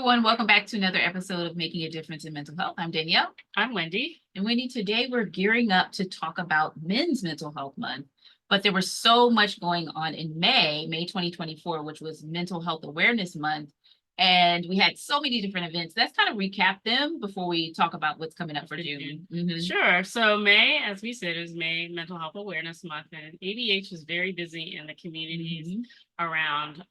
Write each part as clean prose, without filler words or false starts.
everyone. Welcome back to another episode of Making a Difference in Mental Health. I'm Danielle. I'm Wendy. And Wendy, today we're gearing up to talk about Men's Mental Health Month. But there was so much going on in May 2024, which was Mental Health Awareness Month. And we had so many different events. Let's kind of recap them before we talk about what's coming up for June. Sure. So May, as we said, is May Mental Health Awareness Month, and ABH was very busy in the communities around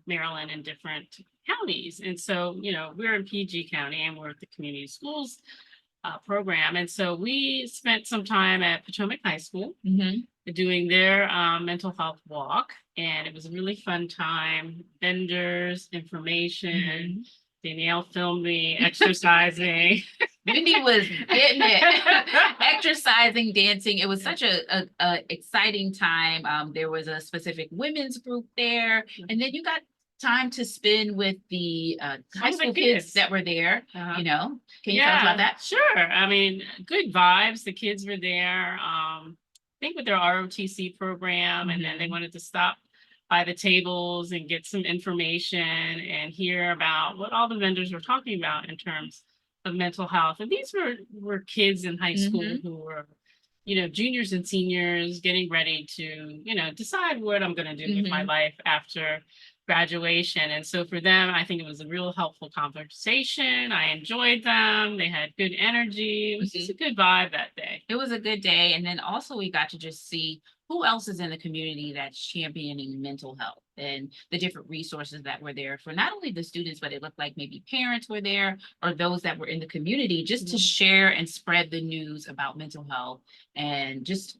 Maryland and different counties. And so, we're in PG County and we're at the community schools program. And so we spent some time at Potomac High School doing their mental health walk. And it was a really fun time. Vendors, information. Danielle filmed me exercising. Wendy was getting it, exercising, dancing. It was such a exciting time. There was a specific women's group there. And then you got time to spend with the high school kids that were there. Can you tell us about that? Sure. I mean, good vibes. The kids were there. I think with their ROTC program, and then they wanted to stop by the tables and get some information and hear about what all the vendors were talking about in terms of mental health. And these were kids in high school who were, juniors and seniors getting ready to, decide what I'm going to do with my life after graduation. And so for them, I think it was a real helpful conversation. I enjoyed them. They had good energy. It was just a good vibe that day. It was a good day. And then also we got to just see who else is in the community that's championing mental health and the different resources that were there for not only the students, but it looked like maybe parents were there or those that were in the community just to share and spread the news about mental health and just,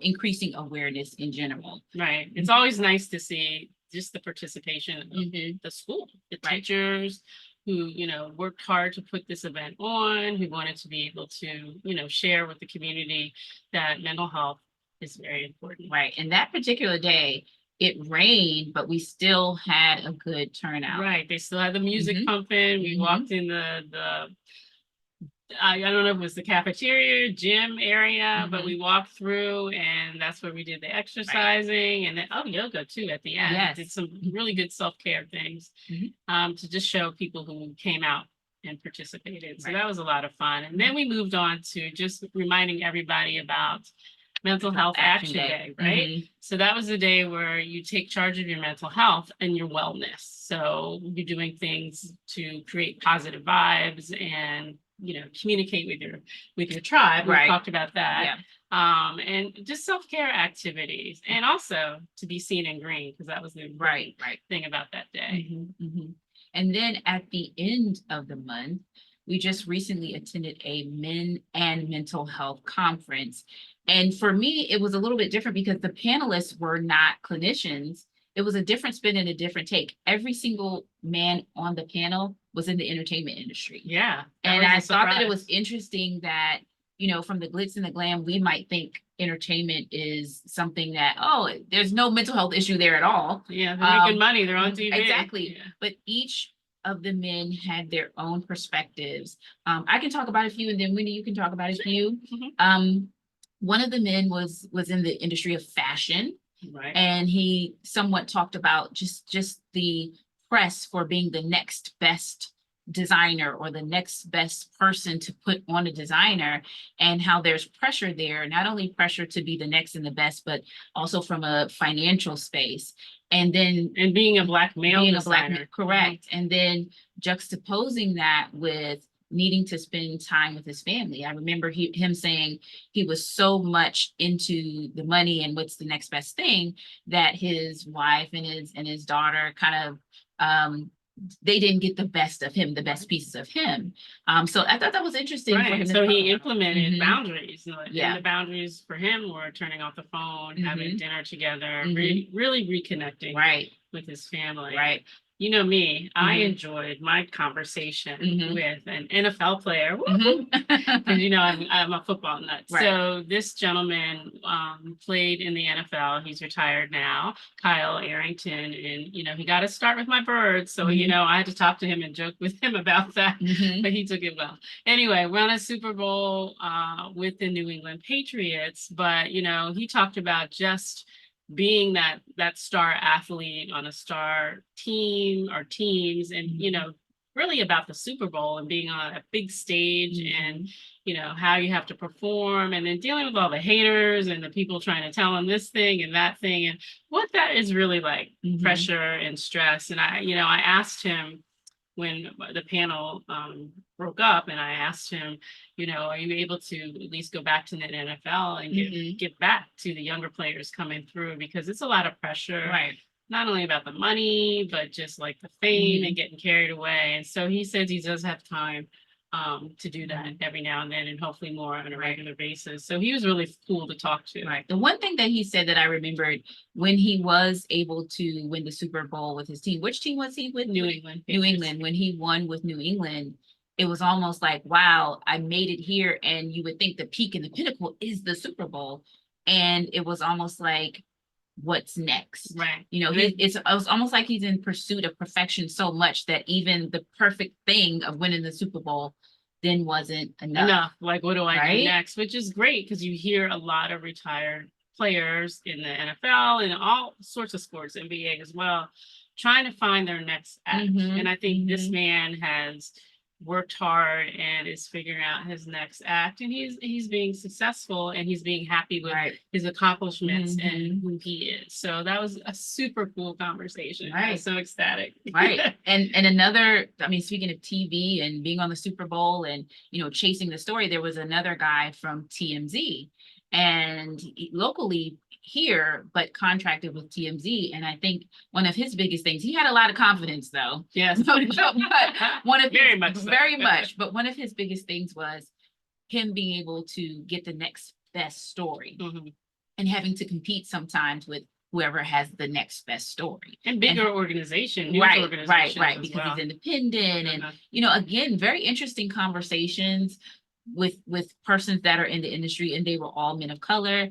increasing awareness in general. Right. It's always nice to see just the participation of the school, the teachers who, worked hard to put this event on, who wanted to be able to, share with the community that mental health is very important. Right. And that particular day, it rained, but we still had a good turnout. Right. They still had the music pumping. We walked in the I don't know if it was the cafeteria, gym area, but we walked through and that's where we did the exercising and then yoga too at the end. Yes. Did some really good self-care things to just show people who came out and participated. So that was a lot of fun. And then we moved on to just reminding everybody about Mental Health Action Day, right? So that was the day where you take charge of your mental health and your wellness. So you're doing things to create positive vibes and communicate with your tribe. We talked about that. And just self-care activities, and also to be seen in green, because that was the right thing about that day. And then at the end of the month, we just recently attended a Men and Mental Health conference. And for me, it was a little bit different because the panelists were not clinicians. It was a different spin and a different take. Every single man on the panel was in the entertainment industry. Yeah. And I thought that it was interesting that, from the glitz and the glam, we might think entertainment is something that, there's no mental health issue there at all. Yeah, they're making money. They're on TV. Exactly. Yeah. But each of the men had their own perspectives. I can talk about a few, and then Wendy, you can talk about a few. One of the men was in the industry of fashion. Right. And he somewhat talked about just the press for being the next best designer or the next best person to put on a designer, and how there's pressure there, not only pressure to be the next and the best, but also from a financial space. And being a Black male designer. Correct. And then juxtaposing that with needing to spend time with his family. I remember him saying he was so much into the money and what's the next best thing that his wife and his daughter kind of they didn't get the best of him, the best pieces of him. So I thought that was interesting. Right. For him. So he implemented boundaries. Yeah. And the boundaries for him were turning off the phone, having dinner together, really reconnecting with his family. Right. You know me, I enjoyed my conversation with an NFL player. And I'm a football nut. Right. So this gentleman played in the NFL. He's retired now, Kyle Arrington. And, he got to start with my birds. So, I had to talk to him and joke with him about that, but he took it well. Anyway, we're on a Super Bowl with the New England Patriots. But, he talked about just being that star athlete on a star team or teams, and really about the Super Bowl and being on a big stage and, you know, how you have to perform and then dealing with all the haters and the people trying to tell him this thing and that thing and what that is really like, pressure and stress. And I asked him when the panel broke up and I asked him, are you able to at least go back to the NFL and give back to the younger players coming through? Because it's a lot of pressure. Right. Not only about the money, but just like the fame and getting carried away. And so he says he does have time to do that every now and then, and hopefully more on a regular basis. So he was really cool to talk to. Right. The one thing that he said that I remembered when he was able to win the Super Bowl with his team, which team was he with? New England. New England. When he won with New England, it was almost like, wow, I made it here. And you would think the peak and the pinnacle is the Super Bowl. And it was almost like, what's next? Right. It was almost like he's in pursuit of perfection so much that even the perfect thing of winning the Super Bowl then wasn't enough. Like, what do I do next? Which is great because you hear a lot of retired players in the NFL and all sorts of sports, NBA as well, trying to find their next act. And I think this man has worked hard and is figuring out his next act, and he's being successful and he's being happy with his accomplishments and who he is. So that was a super cool conversation. I was so ecstatic. And another, I mean, speaking of TV and being on the Super Bowl and chasing the story, there was another guy from TMZ and locally here, but contracted with TMZ. And I think one of his biggest things, he had a lot of confidence though. Yes. But one of very much so. Very much. But one of his biggest things was him being able to get the next best story and having to compete sometimes with whoever has the next best story. And bigger organization. Right, because he's independent. And, again, very interesting conversations with persons that are in the industry, and they were all men of color.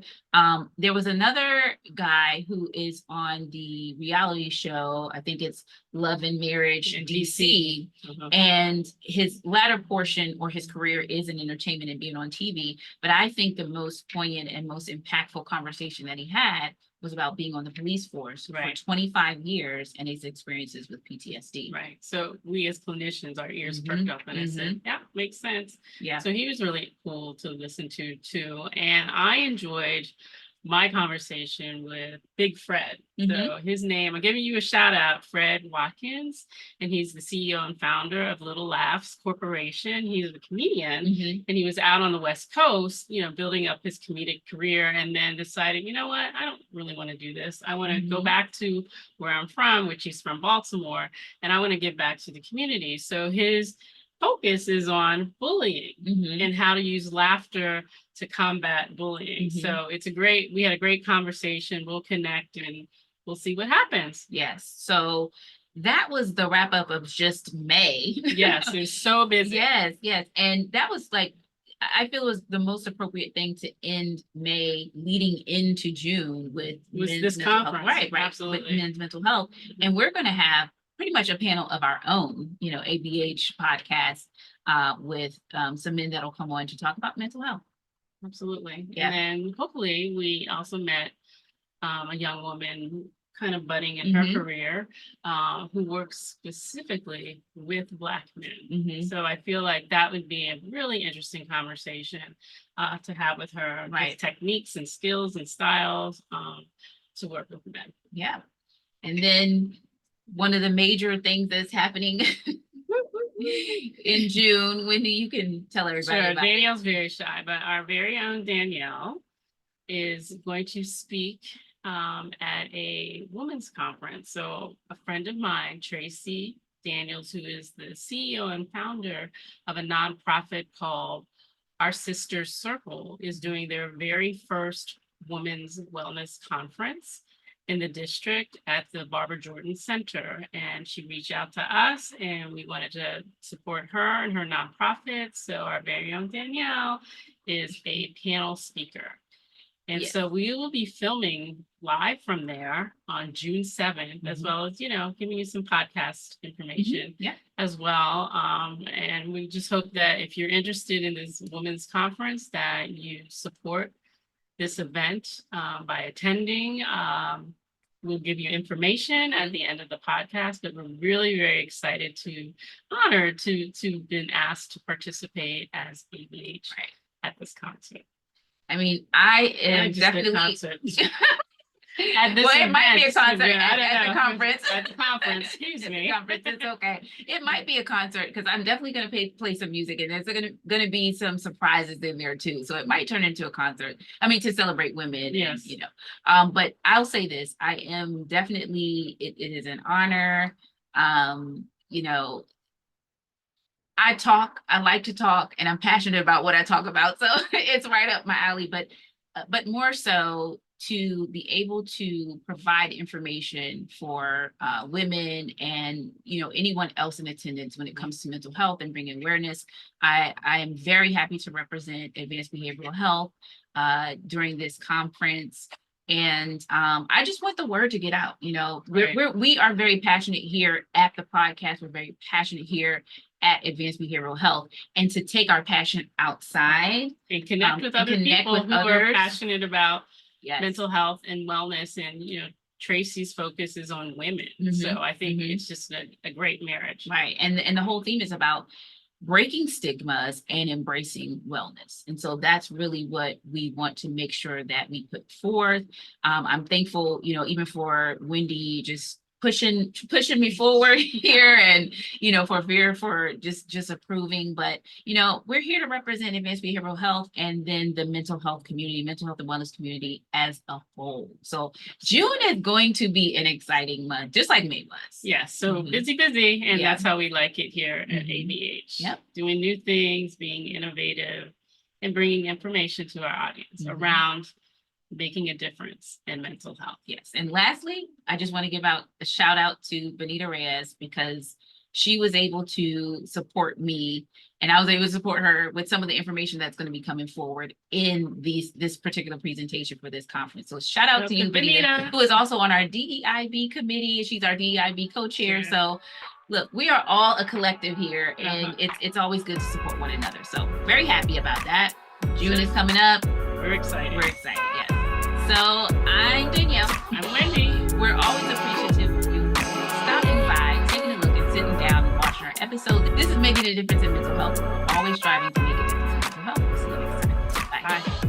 There was another guy who is on the reality show, I think it's Love and Marriage in DC, and his latter portion or his career is in entertainment and being on TV. But I think the most poignant and most impactful conversation that he had was about being on the police force for 25 years and his experiences with PTSD. Right. So we as clinicians, our ears perked up and I said, yeah, makes sense. Yeah. So he was really cool to listen to too. And I enjoyed my conversation with Big Fred. So his name, I'm giving you a shout out, Fred Watkins, and he's the CEO and founder of Little Laughs Corporation. He's a comedian and he was out on the West Coast, building up his comedic career and then decided, you know what, I don't really want to do this. I want to go back to where I'm from, which he's from Baltimore, and I want to give back to the community. So his focus is on bullying and how to use laughter to combat bullying. So we had a great conversation. We'll connect and we'll see what happens. Yes. So that was the wrap up of just May. Yes, it was so busy. Yes. And that was like, I feel it was the most appropriate thing to end May leading into June with this conference. Right. Absolutely. With men's mental health. And we're going to have pretty much a panel of our own, ABH podcast with some men that'll come on to talk about mental health. Absolutely. Yeah. And then hopefully we also met a young woman kind of budding in her career who works specifically with Black men. So I feel like that would be a really interesting conversation to have with her, with techniques and skills and styles to work with men. Yeah. And then one of the major things that's happening in June, Wendy, you can tell everybody about Danielle's very shy, but our very own Danielle is going to speak at a women's conference. So a friend of mine, Tracy Daniels, who is the CEO and founder of a nonprofit called Our Sisters Circle, is doing their very first women's wellness conference in the district at the Barbara Jordan Center. And she reached out to us and we wanted to support her and her nonprofit. So our very own Danielle is a panel speaker. And so we will be filming live from there on June 7th, as well as, giving you some podcast information as well. And we just hope that if you're interested in this women's conference, that you support this event by attending. we'll give you information at the end of the podcast, but we're really very excited honored to been asked to participate as ABH at this concert. I mean, I am definitely at this it might be a concert at the conference. At the conference, excuse me. Conference, it's okay. It might be a concert because I'm definitely going to play some music, and there's going to be some surprises in there too. So it might turn into a concert. I mean, to celebrate women. Yes. And, but I'll say this: I am definitely. It is an honor. I like to talk, and I'm passionate about what I talk about. So it's right up my alley. But more so, to be able to provide information for women and anyone else in attendance when it comes to mental health and bringing awareness. I am very happy to represent advanced behavioral health during this conference. And I just want the word to get out. We are very passionate here at the podcast. We're very passionate here at Advanced Behavioral Health, and to take our passion outside and connect with other people who are passionate about mental health and wellness. And Tracy's focus is on women, so I think it's just a great marriage, right? And the whole theme is about breaking stigmas and embracing wellness, and so that's really what we want to make sure that we put forth. I'm thankful, even for Wendy just pushing me forward here, and for just approving. But we're here to represent advanced behavioral health and then the mental health and wellness community as a whole. So June is going to be an exciting month, just like May was. Yes, so busy, and that's how we like it here at ABH. Yep, doing new things, being innovative, and bringing information to our audience around making a difference in mental health. Yes. And lastly, I just want to give out a shout out to Benita Reyes, because she was able to support me, and I was able to support her with some of the information that's going to be coming forward in this particular presentation for this conference. So shout out to you, Benita, who is also on our DEIB committee. She's our DEIB co-chair. Yeah. So look, we are all a collective here, and it's always good to support one another. So very happy about that. June is coming up. We're excited. Yes. So I'm Danielle. I'm Wendy. We're always appreciative of you stopping by, taking a look, and sitting down and watching our episode. This is making a difference in mental health. We're always striving to make a difference in mental health. We'll see you next time. Bye.